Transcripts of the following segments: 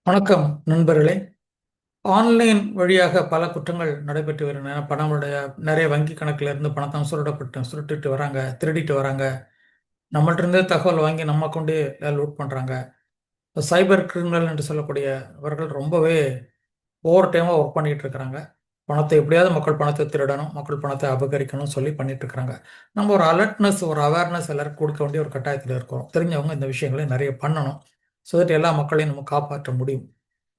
வணக்கம் நண்பர்களே. ஆன்லைன் வழியாக பல குற்றங்கள் நடைபெற்று வருகின்றன. பணமுடைய நிறைய வங்கி கணக்கில் இருந்து பணத்தை சுருட்டிட்டு வராங்க, திருடிட்டு வராங்க. நம்மள்ட்ட இருந்தே தகவல் வாங்கி நம்ம கொண்டு லூட் பண்றாங்க. சைபர் கிரிமினல் என்று சொல்லக்கூடியவர்கள் ரொம்பவே ஓவர் டைமாக ஒர்க் பண்ணிட்டு இருக்கிறாங்க. பணத்தை எப்படியாவது மக்கள் பணத்தை திருடணும், மக்கள் பணத்தை அபகரிக்கணும்னு சொல்லி பண்ணிட்டு இருக்கிறாங்க. நம்ம ஒரு அலர்ட்னஸ், ஒரு அவேர்னஸ் எல்லாருக்கும் கொடுக்க வேண்டிய ஒரு கட்டாயத்தில் இருக்கிறோம். தெரிஞ்சவங்க இந்த விஷயங்களை நிறைய பண்ணணும். ஸோ தட் எல்லா மக்களையும் நம்ம காப்பாற்ற முடியும்.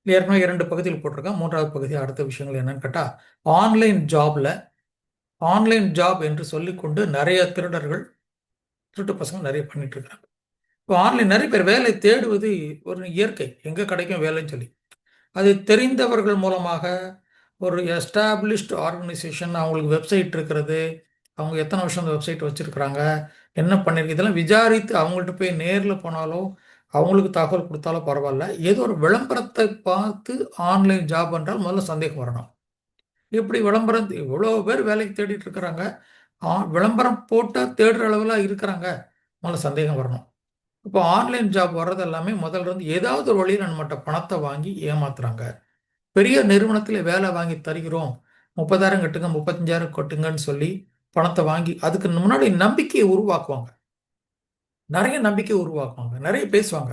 ஏற்கனவே 2 பகுதியில் போட்டிருக்கேன். 3வது பகுதி அடுத்த விஷயங்கள் என்னன்னு கேட்டால், ஆன்லைன் ஜாப்ல ஆன்லைன் ஜாப் என்று சொல்லிக்கொண்டு நிறைய திருடர்கள், திருட்டு பசங்க நிறைய பண்ணிட்டு இருக்காங்க. இப்போ ஆன்லைன் நிறைய பேர் வேலை தேடுவது ஒரு இயற்கை, எங்க கிடைக்கும் வேலைன்னு சொல்லி. அது தெரிந்தவர்கள் மூலமாக ஒரு எஸ்டாப்ளிஷ்டு ஆர்கனைசேஷன், அவங்களுக்கு வெப்சைட் இருக்கிறது, அவங்க எத்தனை வருஷம் அந்த வெப்சைட் வச்சிருக்கிறாங்க, என்ன பண்ணிருக்கு, இதெல்லாம் விசாரித்து அவங்கள்ட்ட போய் நேரில் போனாலோ அவங்களுக்கு தகவல் கொடுத்தாலோ பரவாயில்ல. ஏதோ ஒரு விளம்பரத்தை பார்த்து ஆன்லைன் ஜாப் என்றால் முதல்ல சந்தேகம் வரணும். இப்படி விளம்பரம் இவ்வளோ பேர் வேலைக்கு தேடிட்டு இருக்கிறாங்க, விளம்பரம் போட்டால் தேடுற அளவில் இருக்கிறாங்க, முதல்ல சந்தேகம் வரணும். இப்போ ஆன்லைன் ஜாப் வர்றது எல்லாமே முதல்ல இருந்து ஏதாவது ஒரு வழியில் நம்மகிட்ட பணத்தை வாங்கி ஏமாத்துறாங்க. பெரிய நிறுவனத்தில் வேலை வாங்கி தருகிறோம், 30,000 கட்டுங்க, 35,000 கட்டுங்கன்னு சொல்லி பணத்தை வாங்கி அதுக்கு முன்னாடி நம்பிக்கையை உருவாக்குவாங்க. நிறைய நம்பிக்கை உருவாக்குவாங்க, நிறைய பேசுவாங்க.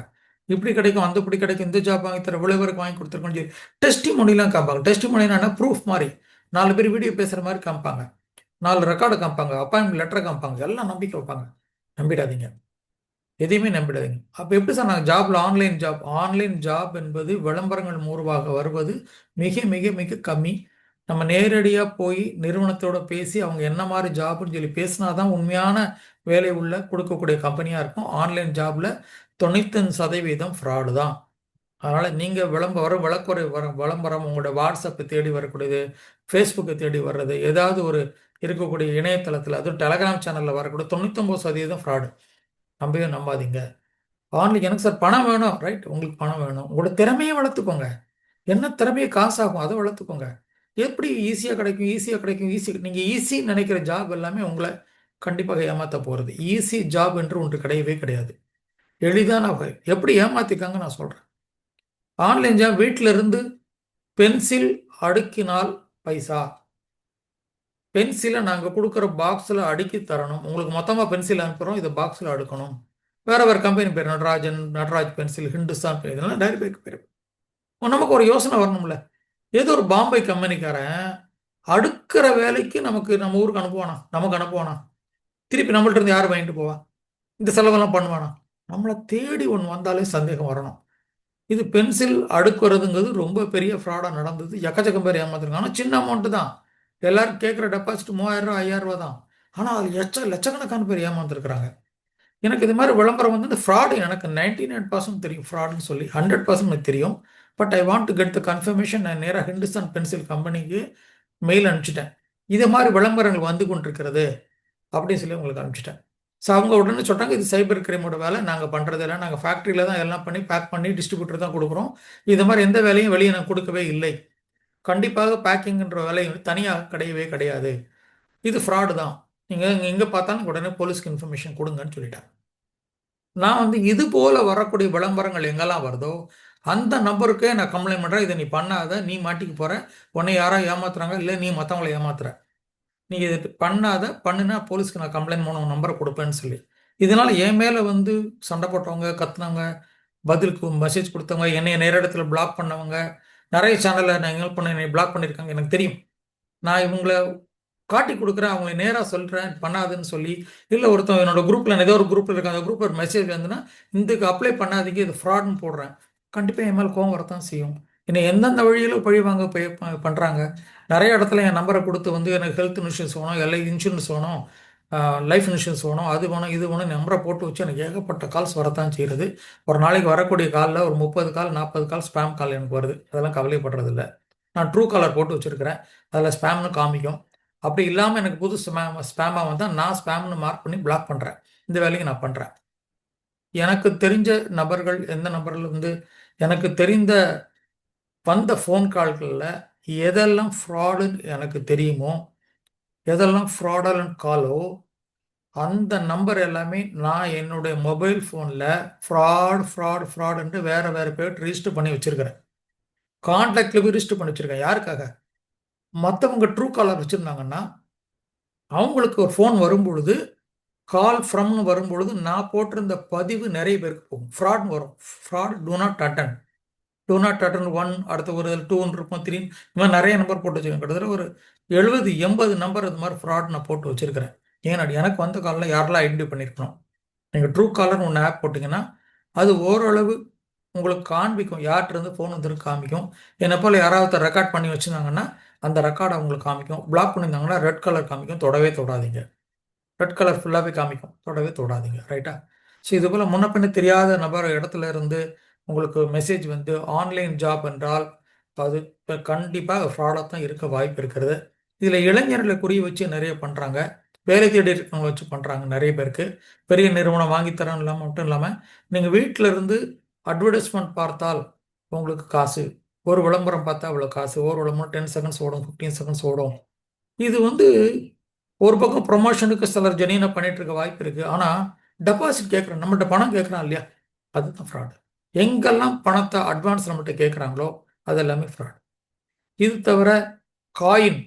இப்படி கிடைக்கும், அந்த இப்படி கிடைக்கும், இந்த ஜாப் வாங்கி தர, இவ்வளவு பேருக்கு வாங்கி கொடுத்துருக்கோன்னு சொல்லி டெஸ்டிமோனிலாம் காமிப்பாங்க. டெஸ்டிமோனினா ப்ரூஃப் மாதிரி 4 பேர் வீடியோ பேசுகிற மாதிரி காமிப்பாங்க, 4 ரெக்கார்டு காமிப்பாங்க, அப்பாயின்மெண்ட் லெட்டரை காமிப்பாங்க, எல்லாம் நம்பிக்கை வைப்பாங்க. நம்பிடாதீங்க, எதையுமே நம்பிடாதீங்க. அப்போ எப்படி சார் நாங்கள் ஜாப்ல ஆன்லைன் ஜாப் என்பது விளம்பரங்கள் மூலமாக வருவது மிக மிக மிக கம்மி. நம்ம நேரடியாக போய் நிறுவனத்தோட பேசி அவங்க என்ன மாதிரி ஜாப்னு சொல்லி பேசினா தான் உண்மையான வேலை உள்ள கொடுக்கக்கூடிய கம்பெனியாக இருக்கும். ஆன்லைன் ஜாப்ல 95% ஃப்ராடு தான். அதனால் நீங்கள் விளம்பரம் உங்களோட வாட்ஸ்அப்பை தேடி வரக்கூடியது, ஃபேஸ்புக்கை தேடி வர்றது, ஏதாவது ஒரு இருக்கக்கூடிய இணையதளத்தில், அதுவும் டெலகிராம் சேனலில் வரக்கூடிய 99% ஃப்ராடு. நம்பவே நம்பாதீங்க. ஆன்லைன் எனக்கு சார் பணம் வேணும், ரைட், உங்களுக்கு பணம் வேணும், உங்களோட திறமையை வளர்த்துக்கோங்க. என்ன திறமையை காசாகும் அதை வளர்த்துக்கோங்க. எப்படி ஈஸியாக கிடைக்கும், ஈஸியாக கிடைக்கும், நீங்கள் ஈஸின்னு நினைக்கிற ஜாப் எல்லாமே உங்களை கண்டிப்பாக ஏமாற்ற போகிறது. ஈஸி ஜாப் என்று ஒன்று கிடையவே கிடையாது. எளிதான வகை எப்படி ஏமாத்திருக்காங்க நான் சொல்கிறேன். ஆன்லைன் ஜாப் வீட்டில் இருந்து பென்சில் அடுக்கினால் பைசா, பென்சிலை நாங்கள் கொடுக்குற பாக்ஸில் அடுக்கி தரணும், உங்களுக்கு மொத்தமாக பென்சில் அனுப்புகிறோம், இதை பாக்ஸில் அடுக்கணும். வேற வேறு கம்பெனி பேர், நடராஜ் பென்சில், ஹிந்துஸ்தான் பென்சில், இதெல்லாம் நிறைய பேருக்கு பேர். நமக்கு ஒரு யோசனை வரணும்ல. ஏதோ ஒரு பாம்பே கம்பெனிக்காரன் அடுக்கிற வேலைக்கு நம்ம ஊருக்கு அனுப்புவானா, நமக்கு அனுப்புவானா, திருப்பி நம்மள்ட்ட இருந்து யார் வாங்கிட்டு போவா, இந்த செலவெல்லாம் பண்ணுவானா? நம்மளை தேடி ஒன்று வந்தாலே சந்தேகம் வரணும். இது பென்சில் அடுக்குறதுங்கிறது ரொம்ப பெரிய ஃப்ராடாக நடந்தது. எக்கச்சக்கம் பேர் ஏமாத்துருக்காங்க. ஆனால் சின்ன அமௌண்ட்டு தான். எல்லாரும் கேட்குற டெபாசிட் 3000 5000 தான். ஆனால் அது லட்சக்கணக்கான பேர் ஏமாந்துருக்குறாங்க. எனக்கு இது மாதிரி விளம்பரம் வந்து இந்த ஃப்ராடு எனக்கு 99% தெரியும் ஃப்ராடுன்னு சொல்லி, 100% எனக்கு தெரியும். But I want to get the confirmation. நான் நேராக ஹிந்துஸ்தான் பென்சில் கம்பெனிக்கு மெயில் அனுப்பிச்சிட்டேன். இதே மாதிரி விளம்பரங்கள் வந்து கொண்டிருக்கிறது அப்படின்னு சொல்லி உங்களுக்கு அனுப்பிச்சிட்டேன். ஸோ அவங்க உடனே சொல்கிறாங்க, இது சைபர் கிரைமோட வேலை, நாங்கள் பண்ணுறது இல்லை, நாங்கள் ஃபேக்ட்ரியில் தான் எல்லாம் பண்ணி பேக் பண்ணி டிஸ்ட்ரிபியூட்டர் தான் கொடுக்குறோம், இது மாதிரி எந்த வேலையும் வெளியே நான் கொடுக்கவே இல்லை, கண்டிப்பாக பேக்கிங்ன்ற வேலை தனியாக கிடையவே கிடையாது, இது ஃப்ராடு தான், நீங்கள் எங்கே பார்த்தாலும் உடனே போலீஸ்க்கு இன்ஃபர்மேஷன் கொடுங்கன்னு சொல்லிட்டேன். நான் வந்து இது போல வரக்கூடிய விளம்பரங்கள் எங்கெல்லாம் வருதோ அந்த நம்பருக்கே நான் கம்ப்ளைண்ட் பண்ணுறேன், இதை நீ பண்ணாத, நீ மாட்டிக்கு போகிற, உன்னை யாரோ ஏமாத்துறாங்க, இல்லை நீ மற்றவங்களை ஏமாத்துற, நீ இது பண்ணாத, பண்ணுனா போலீஸ்க்கு நான் கம்ப்ளைண்ட் பண்ண நம்பரை கொடுப்பேன்னு சொல்லி. இதனால் என் மேலே வந்து சண்டை போட்டவங்க, கத்துனவங்க, பதிலுக்கு மெசேஜ் கொடுத்தவங்க, என்னை நேர இடத்துல பிளாக் பண்ணவங்க, நிறைய சேனலில் நான் ஹெல்ப் பண்ண என்னை பிளாக் பண்ணியிருக்காங்க. எனக்கு தெரியும். நான் இவங்களை காட்டி கொடுக்குறேன், அவங்களை நேராக சொல்கிறேன் பண்ணாதுன்னு சொல்லி. இல்லை ஒருத்தன் என்னோட குரூப்பில், ஏதோ ஒரு குரூப்பில் இருக்க, அந்த குரூப்பில் ஒரு மெசேஜ் வந்துன்னா இதுக்கு அப்ளை பண்ணாதீங்க, இது ஃப்ராட்னு போடுறேன், கண்டிப்பாக என் மேலே கோவம் வரத்தான் செய்யும். என்னை எந்தெந்த வழியில் பழி வாங்க பண்ணுறாங்க. நிறைய இடத்துல என் நம்பரை கொடுத்து வந்து எனக்கு ஹெல்த் இன்சூரன்ஸ் வேணும், எல்ஐ இன்சூரன்ஸ் வேணும், லைஃப் இன்சூரன்ஸ் வேணும், அது வேணும், இது வேணும், நம்பரை போட்டு வச்சு எனக்கு ஏகப்பட்ட கால்ஸ் வரத்தான் செய்கிறது. ஒரு நாளைக்கு வரக்கூடிய காலில் ஒரு 30 கால் 40 கால் ஸ்பேம் கால் எனக்கு வருது. அதெல்லாம் கவலைப்படுறதில்ல. நான் ட்ரூ காலர் போட்டு வச்சுருக்கிறேன், அதில் ஸ்பேம்னு காமிக்கும். அப்படி இல்லாமல் எனக்கு புது ஸ்பேமாக வந்தால் நான் ஸ்பேம்னு மார்க் பண்ணி பிளாக் பண்ணுறேன். இந்த வேலையை நான் பண்ணுறேன். எனக்கு தெரிஞ்ச நபர்கள், எந்த நபர்கள் வந்து எனக்கு தெரிந்த வந்த ஃபோன் கால்களில் எதெல்லாம் ஃப்ராடுன்னு எனக்கு தெரியுமோ, எதெல்லாம் ஃப்ராடலண்ட் காலோ அந்த நம்பர் எல்லாமே நான் என்னுடைய மொபைல் ஃபோனில் ஃப்ராடுன்ட்டு வேற வேற பேர் ரிஜிஸ்டர் பண்ணி வச்சிருக்கிறேன். கான்டாக்டில் போய் ரிஜிஸ்டர் பண்ணி வச்சிருக்கேன். யாருக்காக? மற்றவங்க ட்ரூ காலர் வச்சுருந்தாங்கன்னா அவங்களுக்கு ஒரு ஃபோன் வரும்பொழுது கால் ஃப்ரம்னு வரும்பொழுது நான் போட்டிருந்த பதிவு நிறைய பேருக்கு போகும். ஃப்ராட்னு வரும். ஃப்ராட் டூ நாட் அட்டன் 1, அடுத்த ஒரு 2 இருக்கும், 3, இந்த மாதிரி நிறைய நம்பர் போட்டு வச்சுருக்கேன். கிட்டத்தட்ட ஒரு 70-80 நம்பர் இது மாதிரி ஃப்ராட் நான் போட்டு வச்சிருக்கிறேன். ஏன்னா எனக்கு வந்த காலில் யாரெல்லாம் ஐடென்டி பண்ணியிருக்கணும். நீங்கள் ட்ரூ காலர்னு ஒன்று ஆப் போட்டிங்கன்னா அது ஓரளவு உங்களுக்கு காண்பிக்கும், யார்கிட்ட இருந்து ஃபோன் வந்துருக்கு காமிக்கும். என்னை போல் யாராவது ரெக்கார்ட் பண்ணி வச்சுருந்தாங்கன்னா அந்த ரெக்கார்டை அவங்களுக்கு காமிக்கும். பிளாக் பண்ணியிருந்தாங்கன்னா ரெட் கலர் காமிக்கும், தொடவே தொடாதீங்க. ரெட் கலர் ஃபுல்லாகவே காமிக்கும், தொடவே தொடாதீங்க. ரைட்டா? ஸோ இது போல் முன்ன பின்ன தெரியாத நபர் இடத்துல இருந்து உங்களுக்கு மெசேஜ் வந்து ஆன்லைன் ஜாப் என்றால் அது கண்டிப்பாக ஃப்ராடாக தான் இருக்க வாய்ப்பு இருக்கிறது. இதில் இளைஞர்களை குறி வச்சு நிறைய பண்ணுறாங்க. வேலை தேடி இருக்கவங்க வச்சு பண்ணுறாங்க நிறைய பேருக்கு. பெரிய நிறுவனம் வாங்கித்தரம் இல்லாமல் மட்டும் இல்லாமல் நீங்கள் வீட்டில் இருந்து அட்வர்டைஸ்மெண்ட் பார்த்தால் உங்களுக்கு காசு, ஒரு விளம்பரம் பார்த்தா அவ்வளோ காசு, ஒரு விளம்பரம் 10 செகண்ட்ஸ் ஓடும், 15 செகண்ட்ஸ் ஓடும். இது வந்து ஒரு பக்கம் ப்ரொமோஷனுக்கு சிலர் ஜெனியனாக பண்ணிட்டு இருக்க வாய்ப்பு இருக்குது. ஆனால் டெபாசிட் கேட்குறோம், நம்மகிட்ட பணம் கேட்குறான் இல்லையா, அதுதான் ஃப்ராடு. எங்கெல்லாம் பணத்தை அட்வான்ஸ் நம்மகிட்ட கேட்குறாங்களோ அது எல்லாமே ஃப்ராட். இது தவிர காயின்,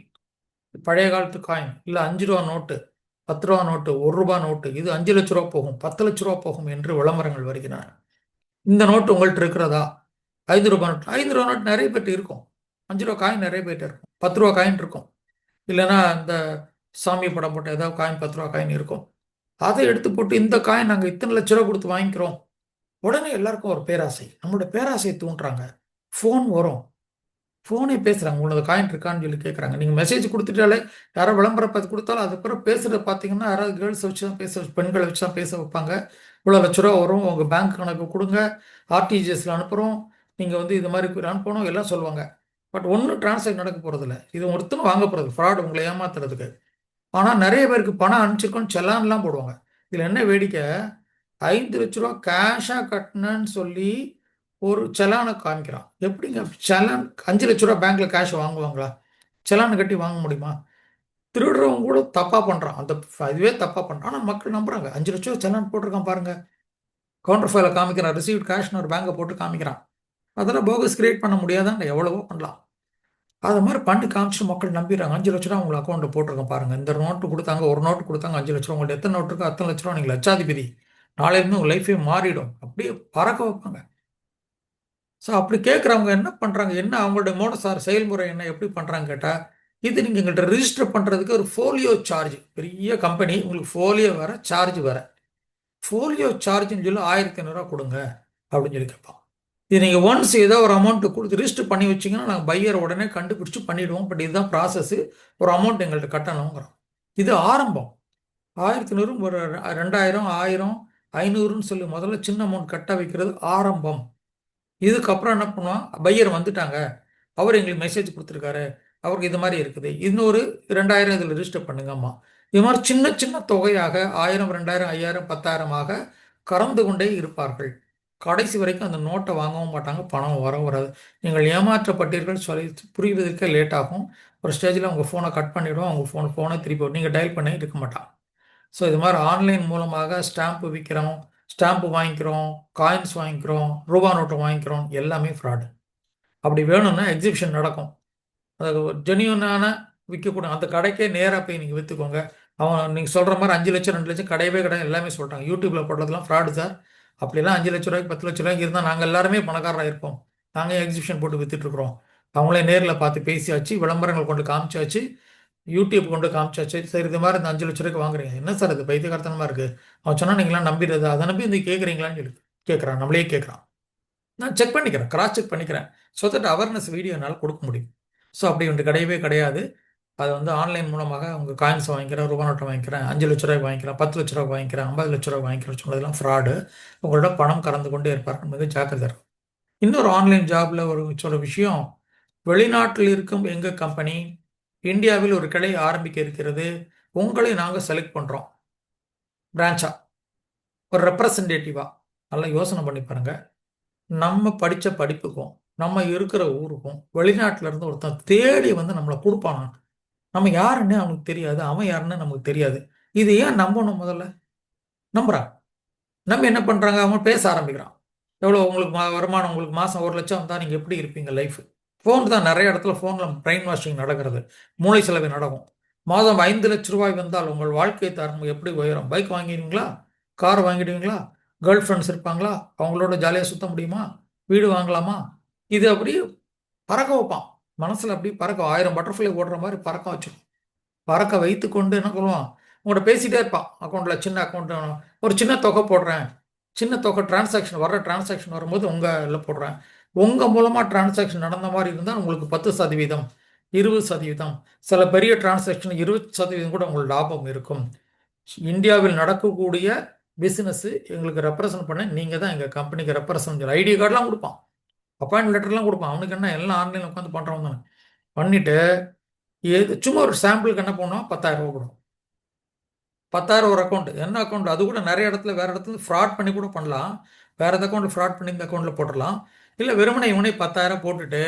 பழைய காலத்து காயின், இல்லை 5 ரூபா நோட்டு, 10 ரூபா நோட்டு, 1 ரூபா நோட்டு, இது 5 லட்ச ரூபா போகும், 10 லட்ச ரூபா போகும் என்று விளம்பரங்கள் வருகின்றன. இந்த நோட்டு உங்கள்கிட்ட இருக்கிறதா? 5 ரூபா நோட்டு, 5 ரூபா நோட்டு நிறைய பேர்ட்டு இருக்கும், 5 ரூபா காயின் நிறைய பேர்ட்டு இருக்கும், 10 ரூபா காயின் இருக்கும், இல்லைன்னா இந்த சாமி படம் போட்ட ஏதாவது காயின் 10 ரூபா காயின் இருக்கும். அதை எடுத்து போட்டு இந்த காயின் நாங்கள் இத்தனை லட்ச ரூபா கொடுத்து வாங்கிக்கிறோம். உடனே எல்லாருக்கும் ஒரு பேராசை, நம்மளோட பேராசையை தூண்டுறாங்க. ஃபோன் வரும், ஃபோனே பேசுகிறாங்க, உங்களோட காயின் இருக்கான்னு சொல்லி கேட்குறாங்க. நீங்கள் மெசேஜ் கொடுத்துட்டாலே யாரோ விளம்பரம் பார்த்து கொடுத்தாலும் அதுக்கப்புறம் பேசுகிறத பார்த்தீங்கன்னா யாராவது கேர்ள்ஸை வச்சு தான் பேச, பெண்களை வச்சு தான் பேச வைப்பாங்க. இவ்வளோ லட்ச ரூபா வரும், உங்கள் பேங்க் கணக்கு கொடுங்க, ஆர்டிஜிஎஸில் அனுப்புகிறோம், நீங்கள் வந்து இது மாதிரி அனுப்பணும் எல்லாம் சொல்லுவாங்க. பட் ஒன்றும் டிரான்சாக்ட் நடக்க போகிறதில்ல. இது ஒருத்தனும் வாங்க போகிறது ஃப்ராட், உங்களை ஏமாத்துறதுக்கு. ஆனால் நிறைய பேருக்கு பணம் அனுப்பிச்சிருக்கோன்னு செல்லான்லாம் போடுவாங்க. இதில் என்ன வேடிக்கை, 5 லட்ச ரூபா கேஷாக கட்டினேன்னு சொல்லி ஒரு செலானை காமிக்கிறான். எப்படிங்க செலான்? 5 லட்ச ரூபா பேங்க்ல கேஷ் வாங்குவாங்களா? செலானை கட்டி வாங்க முடியுமா? திருடுறவங்க கூட தப்பாக பண்ணுறான், அந்த இதுவே தப்பாக பண்ணுறான். ஆனால் மக்கள் நம்புறாங்க. 5 லட்ச ரூபா செலான் போட்டிருக்கான் பாருங்க, கவுண்டர் ஃபைல காமிக்கிறான், ரிசீவ்ட் கேஷ்னு ஒரு பேங்கை போட்டு காமிக்கிறான். அதெல்லாம் போகஸ் கிரியேட் பண்ண முடியாதாங்க, எவ்வளவோ பண்ணலாம். அது மாதிரி பண்ணி காமிச்சு மக்கள் நம்பிடுறாங்க. 5 லட்ச ரூபா உங்களை அக்கௌண்ட்டில் போட்டிருக்கேன் பாருங்க, இந்த நோட்டு கொடுத்தாங்க, ஒரு நோட்டு கொடுத்தாங்க 5 லட்ச ரூபா, உங்கள்ட்ட எத்தனை நோட்டு இருக்கோ அத்தனை லட்ச ரூபா, நீங்கள் லட்சாதிபதி, நாளையிலேருந்து உங்கள் லைஃபே மாறிடும், அப்படியே பறக்க வைப்பாங்க. ஸோ அப்படி கேட்குறவங்க என்ன பண்ணுறாங்க, என்ன அவங்களுடைய மோடசார் செயல்முறை என்ன, எப்படி பண்ணுறாங்க கேட்டால், இது நீங்கள் எங்கள்கிட்ட ரிஜிஸ்டர் பண்ணுறதுக்கு ஒரு ஃபோலியோ சார்ஜ், பெரிய கம்பெனி உங்களுக்கு ஃபோலியோ வேற சார்ஜ் வேற, ஃபோலியோ சார்ஜ்னு சொல்லி 1500 கொடுங்க அப்படின்னு சொல்லி கேட்பான். இது நீங்கள் ஒன்ஸ் ஏதோ ஒரு அமௌண்ட்டு கொடுத்து ரிஜிஸ்டர் பண்ணி வச்சிங்கன்னா நாங்கள் பையரை உடனே கண்டுபிடிச்சி பண்ணிவிடுவோம். பட் இதுதான் ப்ராசஸ்ஸு, ஒரு அமௌண்ட் எங்கள்கிட்ட கட்டணுங்கிறோம். இது ஆரம்பம். 1500, ஒரு 2000, 1000, 500ன்னு சொல்லி முதல்ல சின்ன அமௌண்ட் கட்ட வைக்கிறது ஆரம்பம். இதுக்கப்புறம் என்ன பண்ணுவான், பையர் வந்துட்டாங்க, அவர் எங்களுக்கு மெசேஜ் கொடுத்துருக்காரு, அவருக்கு இது மாதிரி இருக்குது, இன்னொரு 2000 இதில் ரிஜிஸ்டர் பண்ணுங்கம்மா. இது மாதிரி சின்ன சின்ன தொகையாக 1000, 2000, 5000, 10,000 கறந்து கொண்டே இருப்பார்கள். கடைசி வரைக்கும் அந்த நோட்டை வாங்கவும் மாட்டாங்க, பணம் வராது. நீங்கள் ஏமாற்றப்பட்டீர்கள் சொல்லி புரிவதற்கே லேட் ஆகும். ஒரு ஸ்டேஜில் உங்கள் ஃபோனை கட் பண்ணிவிடுவோம், உங்கள் ஃபோனை திருப்பி நீங்கள் டயல் பண்ணி இருக்க மாட்டான். ஸோ இது மாதிரி ஆன்லைன் மூலமாக ஸ்டாம்ப்பு விற்கிறோம், ஸ்டாம்ப்பு வாங்கிக்கிறோம், காயின்ஸ் வாங்கிக்கிறோம், ரூபா நோட்டு வாங்கிக்கிறோம், எல்லாமே ஃப்ராடு. அப்படி வேணும்னா எக்ஸிபிஷன் நடக்கும், அது ஜெனியூனான விற்கக்கூடிய அந்த கடைக்கே நேராக போய் நீங்கள் விற்றுக்கோங்க. அவன் நீங்கள் சொல்கிற மாதிரி 5 லட்சம் 2 லட்சம் கிடையவே கிடையாது எல்லாமே சொல்லிட்டாங்க. யூடியூப்பில் போடுறதுலாம் ஃப்ராடு சார். அப்படிலாம் 5 லட்ச ரூபாய்க்கு 10 லட்ச ரூபாய்க்கு இருந்தால் நாங்கள் எல்லாருமே பணக்காரராக இருப்போம். நாங்கள் எக்ஸிபிஷன் போட்டு விற்றுட்ருக்குறோம். அவங்களே நேரில் பார்த்து பேசியாச்சு, விளம்பரங்கள் கொண்டு காமிச்சாச்சு, யூடியூப் கொண்டு காமிச்சாச்சு. சரி இது மாதிரி இந்த 5 லட்ச ரூபாய்க்கு வாங்குறீங்க, என்ன சார் இது பைத்தியக்காரத்தனமாக இருக்குது, அவன் சொன்னால் நீங்களாம் நம்பிடுறது, அதை நம்பி வந்து கேட்குறீங்களான்னு சொல்லி கேட்குறான், நம்மளே கேட்குறான். நான் செக் பண்ணிக்கிறேன், கிராஸ் செக் பண்ணிக்கிறேன், ஸோ தட் அவேர்னஸ் வீடியோ என்னால் கொடுக்க முடியும். ஸோ அப்படி ஒன்று கிடையவே கிடையாது. அதை வந்து ஆன்லைன் மூலமாக உங்கள் காயின்ஸ் வாங்கிக்கிறேன், ரூபா நோட்டை வாங்கிக்கிறேன், 5 லட்ச ரூபாய்க்கு வாங்கிக்கிறேன், 10 லட்ச ரூபாய்க்கு வாங்கிக்கிறேன், 50 லட்ச ரூபாய்க்கு வாங்கிக்கிறேன் சொன்னதெல்லாம் ஃப்ராடு. உங்களோட பணம் கறந்து கொண்டே இருப்பார்கள், மிக ஜாக்கிரதை இருக்கும். இன்னொரு ஆன்லைன் ஜாபில் ஒரு சொல்ல விஷயம், வெளிநாட்டில் இருக்கும் எங்கள் கம்பெனி இந்தியாவில் ஒரு கிளை ஆரம்பிக்க இருக்கிறது, உங்களை நாங்கள் செலக்ட் பண்ணுறோம் பிரான்ச்சா, ஒரு ரெப்ரசன்டேட்டிவா. நல்லா யோசனை பண்ணி பாருங்கள். நம்ம படித்த படிப்புக்கும் நம்ம இருக்கிற ஊருக்கும் வெளிநாட்டில் இருந்து ஒருத்தன் தேடி வந்து நம்மளை கொடுப்பானா, நம்ம யாருன்னு அவனுக்கு தெரியாது, அவன் யாருன்னு நமக்கு தெரியாது. இது ஏன் நம்பணும் முதல்ல? நம்புறாங்க. நம்பி என்ன பண்றாங்க? அவங்க பேச ஆரம்பிக்கிறான். எவ்வளோ உங்களுக்கு வருமானம், உங்களுக்கு மாசம் 1,00,000 வந்தா நீங்க எப்படி இருப்பீங்க லைஃப்? ஃபோன் தான் நிறைய இடத்துல ஃபோன்ல பிரெயின் வாஷிங் நடக்கிறது. மூளை செலவு நடக்கும். மாதம் 5,00,000 வந்தால் உங்கள் வாழ்க்கை தரம் எப்படி உயரும்? பைக் வாங்கிடுவீங்களா? கார் வாங்கிடுவீங்களா? கேர்ள் ஃப்ரெண்ட்ஸ் இருப்பாங்களா? அவங்களோட ஜாலியாக சுத்த முடியுமா? வீடு வாங்கலாமா? இது அப்படி பறக்க வைப்பான். மனசுல அப்படி பறக்க 1000 பட்டர்ஃப்ளை ஓடுற மாதிரி பறக்க வச்சிடும். பறக்க வைத்து கொண்டு என்ன சொல்லுவான்? உங்கள்கிட்ட பேசிட்டே இருப்பான். அக்கௌண்ட்ல சின்ன அக்கௌண்ட், ஒரு சின்ன தொகை போடுறேன், சின்ன தொகை டிரான்சாக்ஷன் வர்ற டிரான்சாக்ஷன் வரும்போது உங்கள் போடுறேன். உங்கள் மூலமாக டிரான்சாக்ஷன் நடந்த மாதிரி இருந்தால் உங்களுக்கு 10%, 20%, சில பெரிய டிரான்சாக்ஷன் 20% கூட உங்களுக்கு லாபம் இருக்கும். இந்தியாவில் நடக்கக்கூடிய பிஸ்னஸ் எங்களுக்கு ரெப்ரசன்ட் பண்ண நீங்கள் தான் எங்கள் கம்பெனிக்கு ரெப்ரசன்ட். ஐடி கார்டெலாம் கொடுப்பான், அப்பாயின்மெண்ட் லெட்டர்லாம் கொடுப்பான். அவனுக்கு என்ன, எல்லாம் ஆன்லைனில் உட்காந்து பண்ணுறவன் தானே. பண்ணிட்டு சும்மா ஒரு சாம்பிளுக்கு என்ன பண்ணுவான்? 10,000 ரூபா கொடுக்கும். 10,000 ஒரு அக்கௌண்ட். என்ன அக்கௌண்ட்? அது கூட நிறைய இடத்துல வேற இடத்துல ஃப்ராட் பண்ணி கூட பண்ணலாம். வேற எந்த அக்கௌண்ட் ஃப்ராட் பண்ணி இந்த அக்கௌண்ட்டில் போட்டுடலாம். இல்லை வெறுமனே இவனே 10,000 போட்டுட்டு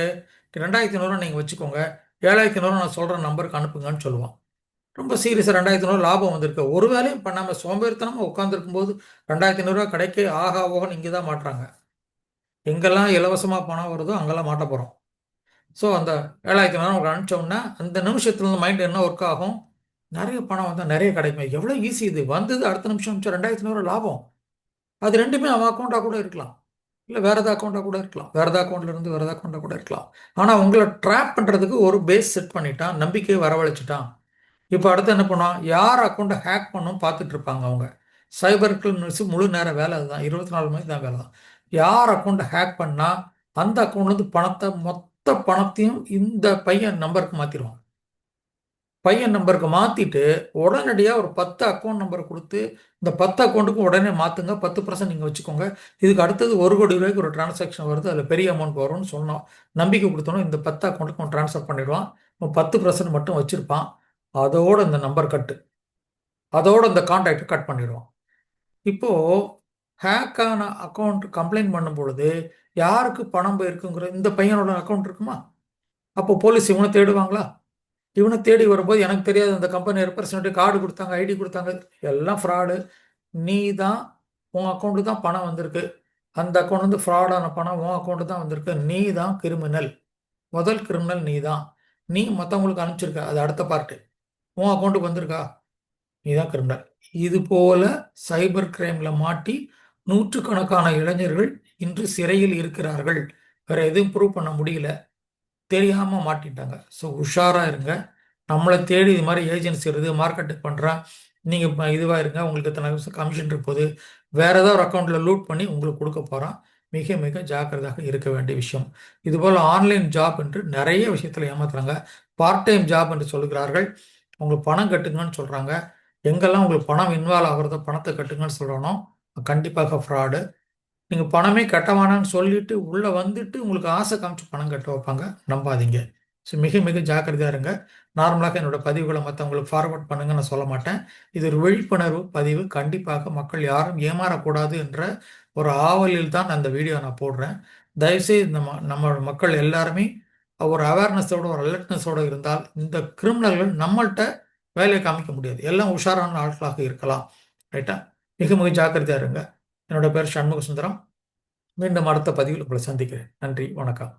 2,500 நீங்கள் வச்சுக்கோங்க, 7,500 நான் சொல்கிற நம்பருக்கு அனுப்புங்கன்னு சொல்லுவான். ரொம்ப சீரியஸாக 2,500 லாபம் வந்திருக்கு. ஒரு வேலையும் பண்ணாமல் சோம்பேறித்தனமாக உட்காந்துருக்கும் போது 2,500 கிடைக்க ஆகா ஓகன்னு இங்கே தான் மாட்டுறாங்க. எங்கெல்லாம் இலவசமாக பணம் வருதோ அங்கெல்லாம் மாட்ட போகிறோம். ஸோ அந்த 7,500 உங்களுக்கு அனுப்பிச்சோம்னா அந்த நிமிஷத்துல மைண்ட் என்ன ஒர்க் ஆகும்? நிறைய பணம் வந்தால் நிறைய கிடைக்கும். எவ்வளோ ஈஸி இது! வந்தது அடுத்த நிமிஷம் அனுப்பிச்சா 2,500 லாபம். அது ரெண்டுமே அவன் அக்கௌண்ட்டாக கூட இருக்கலாம், இல்லை வேற ஏதாவது அக்கௌண்ட்டாக கூட இருக்கலாம், வேற ஏதாவது அக்கௌண்ட்ல இருந்து வேற ஏதாவது அக்கௌண்ட்டாக கூட இருக்கலாம். ஆனால் உங்களை ட்ராப் பண்ணுறதுக்கு ஒரு பேஸ் செட் பண்ணிட்டான், நம்பிக்கையை வரவழைச்சிட்டான். இப்போ அடுத்து என்ன பண்ணுவான்? யார் அக்கௌண்ட்டை ஹேக் பண்ணும் பார்த்துட்டு இருப்பாங்க அவங்க. சைபர் கிரிமினல்ஸ் முழு நேர வேலை அதுதான், 24 மணி தான் வேலை தான். யார் அக்கௌண்ட்டை ஹேக் பண்ணால் அந்த அக்கௌண்ட்லேருந்து பணத்தை, மொத்த பணத்தையும் இந்த பையன் நம்பருக்கு மாற்றிடுவான். பையன் நம்பருக்கு மாற்றிட்டு உடனடியாக ஒரு 10 அக்கௌண்ட் நம்பர் கொடுத்து இந்த 10 அக்கௌண்ட்டுக்கும் உடனே மாற்றுங்க, 10% நீங்கள் வச்சுக்கோங்க, இதுக்கு அடுத்தது 1,00,00,000 ஒரு டிரான்சாக்ஷன் வருது, அதில் பெரிய அமௌண்ட் வரும்னு சொன்னோம். நம்பிக்கை கொடுத்தோம். இந்த 10 அக்கௌண்ட்டுக்கு அவன் ட்ரான்ஸ்ஃபர் பண்ணிடுவான். 10% மட்டும் வச்சுருப்பான். அதோட இந்த நம்பர் கட்டு, அதோட இந்த கான்டாக்டை கட் பண்ணிடுவான். இப்போது ஹேக்கான அக்கௌண்ட் கம்ப்ளைண்ட் பண்ணும் பொழுது யாருக்கு பணம் போயிருக்குங்கிற இந்த பையனோட அக்கௌண்ட் இருக்குமா? அப்போ போலீஸ் இவனை தேடுவாங்களா? இவனை தேடி வரும்போது எனக்கு தெரியாது அந்த கம்பெனி ரெப்ரசன்டேட்டிவ் கார்டு கொடுத்தாங்க, ஐடி கொடுத்தாங்க, எல்லாம் ஃப்ராடு. நீ தான், உன் அக்கௌண்ட்டு தான் பணம் வந்திருக்கு, அந்த அக்கௌண்ட் வந்து ஃப்ராடான பணம் உன் அக்கௌண்ட்டு தான் வந்திருக்கு, நீ தான் கிரிமினல். முதல் கிரிமினல் நீ தான். நீ மற்றவங்களுக்கு அனுப்பிச்சிருக்க, அது அடுத்த பார்ட்டு. உன் அக்கௌண்ட்டுக்கு வந்திருக்கா, நீ தான் கிரிமினல். இது போல சைபர் கிரைம்ல மாட்டி நூற்றுக்கணக்கான இளைஞர்கள் இன்று சிறையில் இருக்கிறார்கள். வேற எதுவும் ப்ரூவ் பண்ண முடியல, தெரியாமல் மாட்டிட்டாங்க. ஸோ உஷாராக இருங்க. நம்மளை தேடி இது மாதிரி ஏஜென்சி வருது, மார்க்கெட்டிங் பண்ணுறான், நீங்கள் இப்போ இதுவாக இருங்க, உங்களுக்கு இத்தனை கமிஷன் இருப்போது, வேறு ஏதாவது ஒரு அக்கௌண்ட்டில் லூட் பண்ணி உங்களுக்கு கொடுக்க போகிறான். மிக மிக ஜாக்கிரதையாக இருக்க வேண்டிய விஷயம். இதுபோல் ஆன்லைன் ஜாப் என்று நிறைய விஷயத்தில் ஏமாத்துறாங்க. பார்ட் டைம் ஜாப் என்று சொல்கிறார்கள். உங்களுக்கு பணம் கட்டுங்கன்னு சொல்கிறாங்க. எங்கெல்லாம் உங்களுக்கு பணம் இன்வால்வ் ஆகிறதோ பணத்தை கட்டுங்கன்னு சொல்கிறோனோ கண்டிப்பாக ஃப்ராடு. நீங்கள் பணமே கட்ட வேணாம்னு சொல்லிட்டு உள்ளே வந்துட்டு உங்களுக்கு ஆசை காமிச்சு பணம் கட்ட வைப்பாங்க, நம்பாதீங்க. ஸோ மிக மிக ஜாக்கிரதையாக இருங்க. நார்மலாக என்னோட பதிவுகளை மற்றவங்களுக்கு ஃபார்வர்ட் பண்ணுங்க நான் சொல்ல மாட்டேன். இது ஒரு விழிப்புணர்வு பதிவு. கண்டிப்பாக மக்கள் யாரும் ஏமாறக்கூடாது என்ற ஒரு ஆவலில் தான் அந்த வீடியோ நான் போடுறேன். தயவுசெய்து நம்ம மக்கள் எல்லாருமே ஒரு அவேர்னஸோட, ஒரு அலர்ட்னஸோடு இருந்தால் இந்த கிரிமினல்கள் நம்மள்கிட்ட வேலையை காமிக்க முடியாது. எல்லாம் உஷாரான ஆட்களாக இருக்கலாம். ரைட்டா? மிக மிக ஜாக்கிரதையாக இருங்க. என்னோட பேர் சண்முக சுந்தரம். மீண்டும் அடுத்த பதிவில் உங்களை சந்திக்கிறேன். நன்றி, வணக்கம்.